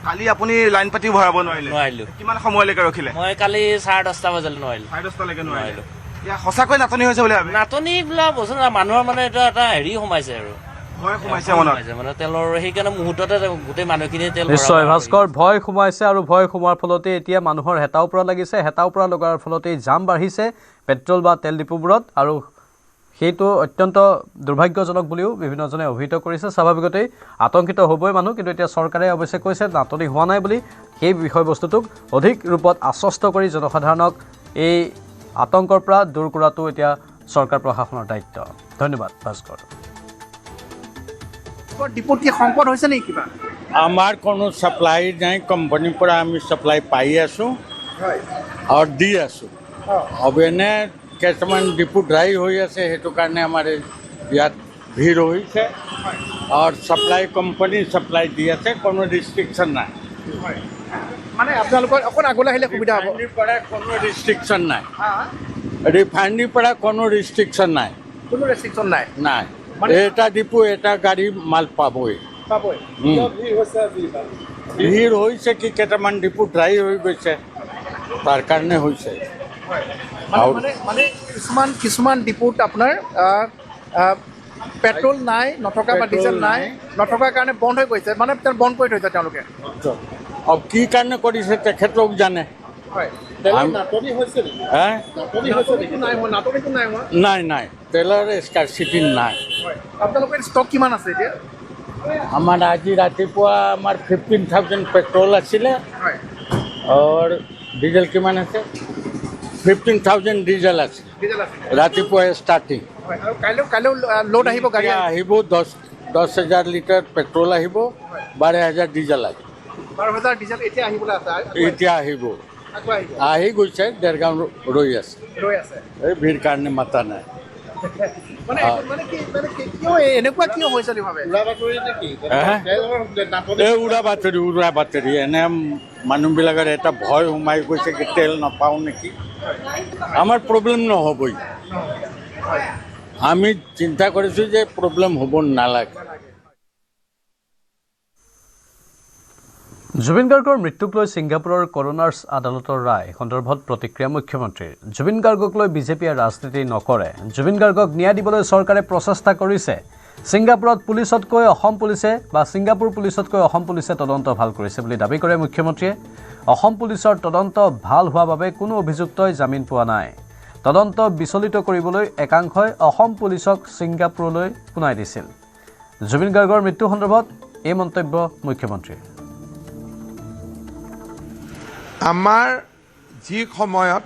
কালি আপুনি লাইন পাতি ভৰাব নোৱাৰিলোঁ? কিমান সময়লৈকে ৰখিলে? মই কালি 10:30 বজালৈ নোৱাৰিলোঁ। 10:30লৈকে নোৱাৰিলোঁ? সঁচাকৈ নাটনি হৈছে বুলি ভাবে? নাটনি বোলা বস্তু মানুহৰ মানে এটা হেৰি সোমাইছে আৰু ভয় সোমাইছে মনত, মানে তেলৰ সেইকাৰণে মুহূৰ্ততে গোটেই মানুহখিনিয়ে তেল নিশ্চয় ভাস্কৰ, ভয় সোমাইছে আৰু ভয় সোমোৱাৰ ফলতে এতিয়া মানুহৰ হেতাও পৰা লাগিছে, হেতাও পৰা লগাৰ ফলতেই জাম বাঢ়িছে পেট্ৰল বা তেল ডিপুবোৰত, আৰু সেইটো অত্যন্ত দুৰ্ভাগ্যজনক বুলিও বিভিন্নজনে অভিহিত কৰিছে। স্বাভাৱিকতেই আতংকিত হ'বই মানুহ, কিন্তু এতিয়া চৰকাৰে অৱশ্যে কৈছে নাটনি হোৱা নাই বুলি। সেই বিষয়বস্তুটোক অধিক ৰূপত আশ্বস্ত কৰি জনসাধাৰণক এই আতংকৰ পৰা দূৰ কৰাটো এতিয়া চৰকাৰ প্ৰশাসনৰ দায়িত্ব। ধন্যবাদ ভাস্কৰ। ডিপুত কি সংকট হৈছে নেকি কিবা? আমাৰ কোনো ছাপ্লাই নাই, কোম্পানীৰ পৰা আমি ছাপ্লাই পাই আছোঁ আৰু দি আছোঁ। অবেনে কিছুমান ডিপু ড্ৰাই হৈ আছে, সেইটো কাৰণে আমাৰ ইয়াত ভিৰ হৈছে আৰু ছাপ্লাই কোম্পানী ছাপ্লাই দি আছে, কোনো ৰেষ্ট্ৰিকশ্যন নাই। মানে আপোনালোকৰ অকণ আগলৈ আহিলে সুবিধা হ'ব। ৰিফাইনাৰীৰ পৰা কোনো ৰেষ্ট্ৰিকশ্যন নাই, ৰিফাইনাৰীৰ পৰা কোনো ৰেষ্ট্ৰিকশ্যন নাই, কোনো ৰেষ্ট্ৰিকশ্যন নাই। নাই, এটা ডিপু এটা গাড়ী মাল পাবই। ভিৰ হৈছে কি কেইটামান ডিপু ড্ৰাই হৈ গৈছে, তাৰ কাৰণে হৈছে। মানে কিছুমান ডিপুত আপোনাৰ পেট্ৰল নাই নথকা বা ডিজেল নাই নথকাৰ কাৰণে বন্ধ হৈ গৈছে মানে বন্ধ কৰি থৈছে তেওঁলোকে আৰু কি কাৰণে কৰিছে তেখেতক জানে নাই তেলৰ স্কাৰচিটি নাই আপোনালোকৰ ষ্টক কিমান আছে এতিয়া আমাৰ আজি ৰাতিপুৱা আমাৰ 15,000 পেট্ৰল আছিলে আৰু ডিজেল কিমান আছে 15,000 ডিজেল আছে ৰাতিপুৱা ষ্টাৰ্টিং কাইলৈ লোড আহিব গাড়ী আহিব 10,000 লিটাৰ পেট্ৰল আহিব 12,000 ডিজেল আহিব 12,000 ডিজেল এতিয়া আহিবলৈ আছে এতিয়া আহিব আহি গৈছে দেৰগাঁও ৰৈ আছে এই ভিৰ কাৰণে মাতা নাই এনেকুৱা কিয় হৈছে এই উৰা বাতৰি এনে মানুহবিলাকৰ এটা ভয় সোমাই গৈছে কি তেল নাপাওঁ নেকি আমাৰ প্ৰব্লেম নহ'বই আমি চিন্তা কৰিছোঁ যে প্ৰব্লেম হ'ব নালাগে জুবিন গাৰ্গৰ মৃত্যুক লৈ ছিংগাপুৰৰ কৰোনাৰ্ছ আদালতৰ ৰায় সন্দৰ্ভত প্ৰতিক্ৰিয়া মুখ্যমন্ত্ৰীৰ জুবিন গাৰ্গক লৈ বিজেপিয়ে ৰাজনীতি নকৰে জুবিন গাৰ্গক ন্যায় দিবলৈ চৰকাৰে প্ৰচেষ্টা কৰিছে ছিংগাপুৰত পুলিচতকৈ অসম পুলিচে বা ছিংগাপুৰ পুলিচতকৈ অসম পুলিচে তদন্ত ভাল কৰিছে বুলি দাবী কৰে মুখ্যমন্ত্ৰীয়ে অসম পুলিচৰ তদন্ত ভাল হোৱা বাবে কোনো অভিযুক্তই জামিন পোৱা নাই তদন্ত বিচলিত কৰিবলৈ একাংশই অসম পুলিচক ছিংগাপুৰলৈ পুনাই দিছিল জুবিন গাৰ্গৰ মৃত্যু সন্দৰ্ভত এই মন্তব্য মুখ্যমন্ত্ৰীৰ আমাৰ যি সময়ত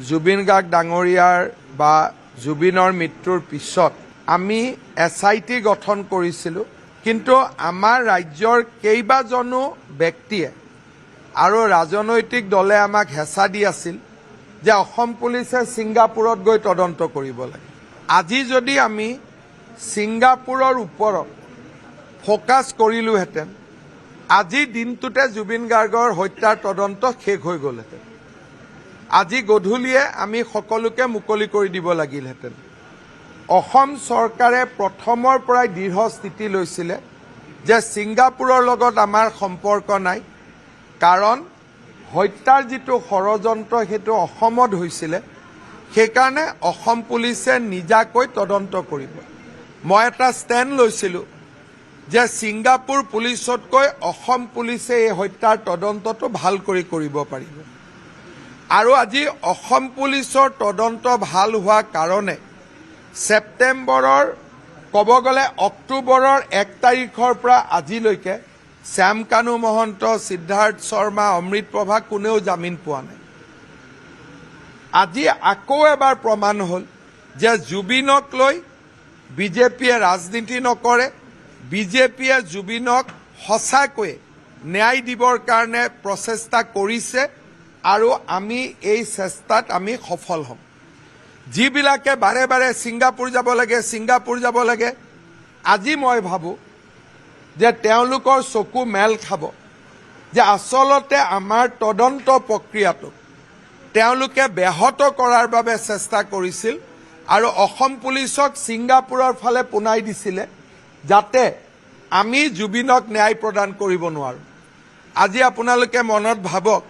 জুবিন গাৰ্গ ডাঙৰীয়াৰ বা জুবিনৰ মৃত্যুৰ পিছত আমি SIT গঠন কৰিছিলোঁ কিন্তু আমাৰ ৰাজ্যৰ কেইবাজনো ব্যক্তিয়ে আৰু ৰাজনৈতিক দলে আমাক হেঁচা দি আছিল যে অসম পুলিচে ছিংগাপুৰত গৈ তদন্ত কৰিব লাগে আজি যদি আমি ছিংগাপুৰৰ ওপৰত ফ'কাছ কৰিলোহেঁতেন আজি দিনটোতে জুবিন গাৰ্গৰ হত্যাৰ তদন্ত শেষ হৈ গ'লহেঁতেন আজি গধূলিয়ে আমি সকলোকে মুকলি কৰি দিব লাগিলহেঁতেন অসম চৰকাৰে প্ৰথমৰ পৰাই দৃঢ় স্থিতি লৈছিলে যে ছিংগাপুৰৰ লগত আমাৰ সম্পৰ্ক নাই কাৰণ হত্যাৰ যিটো ষড়যন্ত্ৰ সেইটো অসমত হৈছিলে সেইকাৰণে অসম পুলিচে নিজাকৈ তদন্ত কৰিব মই এটা ষ্টেণ্ড লৈছিলোঁ যে ছিংগাপুৰ পুলিচতকৈ অসম পুলিচে এই হত্যাৰ তদন্তটো ভাল কৰি কৰিব পাৰিব আৰু আজি অসম পুলিচৰ তদন্ত ভাল হোৱা কাৰণে ছেপ্টেম্বৰৰ ক'ব গ'লে অক্টোবৰৰ 1 তাৰিখৰ পৰা আজিলৈকে শ্যাম কানু মহন্ত সিদ্ধাৰ্থ শৰ্মা অমৃত প্ৰভা কোনেও জামিন পোৱা নাই আজি আকৌ এবাৰ প্ৰমাণ হ'ল যে জুবিনক লৈ বিজেপিয়ে ৰাজনীতি নকৰে বিজেপিয়ে জুবিনক সঁচাকৈয়ে ন্যায় দিবৰ কাৰণে প্ৰচেষ্টা কৰিছে আৰু আমি এই চেষ্টাত আমি সফল হ'ম যিবিলাকে বাৰে বাৰে ছিংগাপুৰ যাব লাগে আজি মই ভাবোঁ যে তেওঁলোকৰ চকু মেল খাব যে আচলতে আমাৰ তদন্ত প্ৰক্ৰিয়াটো তেওঁলোকে ব্যাহত কৰাৰ বাবে চেষ্টা কৰিছিল আৰু অসম পুলিচক ছিংগাপুৰৰ ফালে পুনাই দিছিলে যাতে আমি জুবিনক ন্যায় প্ৰদান কৰিব নোৱাৰোঁ আজি আপোনালোকে মনত ভাবক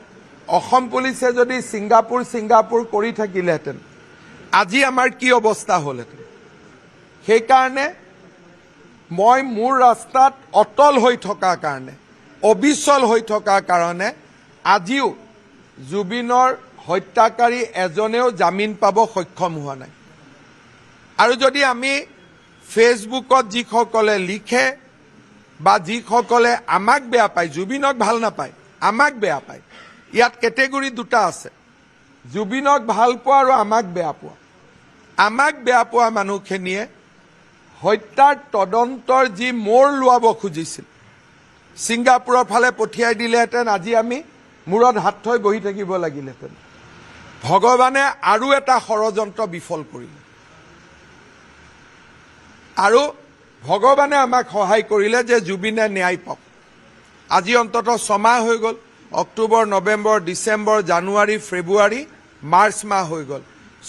অসম পুলিচে যদি ছিংগাপুৰ কৰি থাকিলেহেঁতেন আজি আমাৰ কি অৱস্থা হ'লহেঁতেন সেইকাৰণে মই মোৰ ৰাস্তাত অটল হৈ থকাৰ কাৰণে অবিচল হৈ থকাৰ কাৰণে আজিও জুবিনৰ হত্যাকাৰী এজনেও জামিন পাব সক্ষম হোৱা নাই আৰু যদি আমি ফেচবুকত যিসকলে লিখে বা যিসকলে আমাক বেয়া পায় জুবিনক ভাল নাপায় আমাক বেয়া পায় ইয়াত কেটেগৰী দুটা আছে জুবিনক ভাল পোৱা আৰু আমাক বেয়া পোৱা মানুহখিনিয়ে হত্যাৰ তদন্তৰ যি মোৰ লোৱাব খুজিছিল ছিংগাপুৰৰ ফালে পঠিয়াই দিলেহেঁতেন আজি আমি মূৰত হাত থৈ বহি থাকিব লাগিলহেঁতেন ভগৱানে আৰু এটা ষড়যন্ত্ৰ বিফল কৰিলে আৰু ভগৱানে আমাক সহায় কৰিলে যে জুবিনে ন্যায় পাওক আজি অন্তত 6 মাহ হৈ গ'ল অক্টোবৰ নৱেম্বৰ ডিচেম্বৰ জানুৱাৰী ফেব্ৰুৱাৰী মাৰ্চ মাহ হৈ গ'ল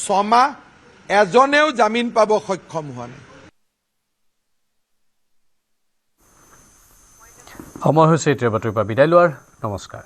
6 মাহ এজনেও জামিন পাব সক্ষম হোৱা নাই সময় হৈছে এতিয়া বাতৰিৰ পৰা বিদায় লোৱাৰ নমস্কাৰ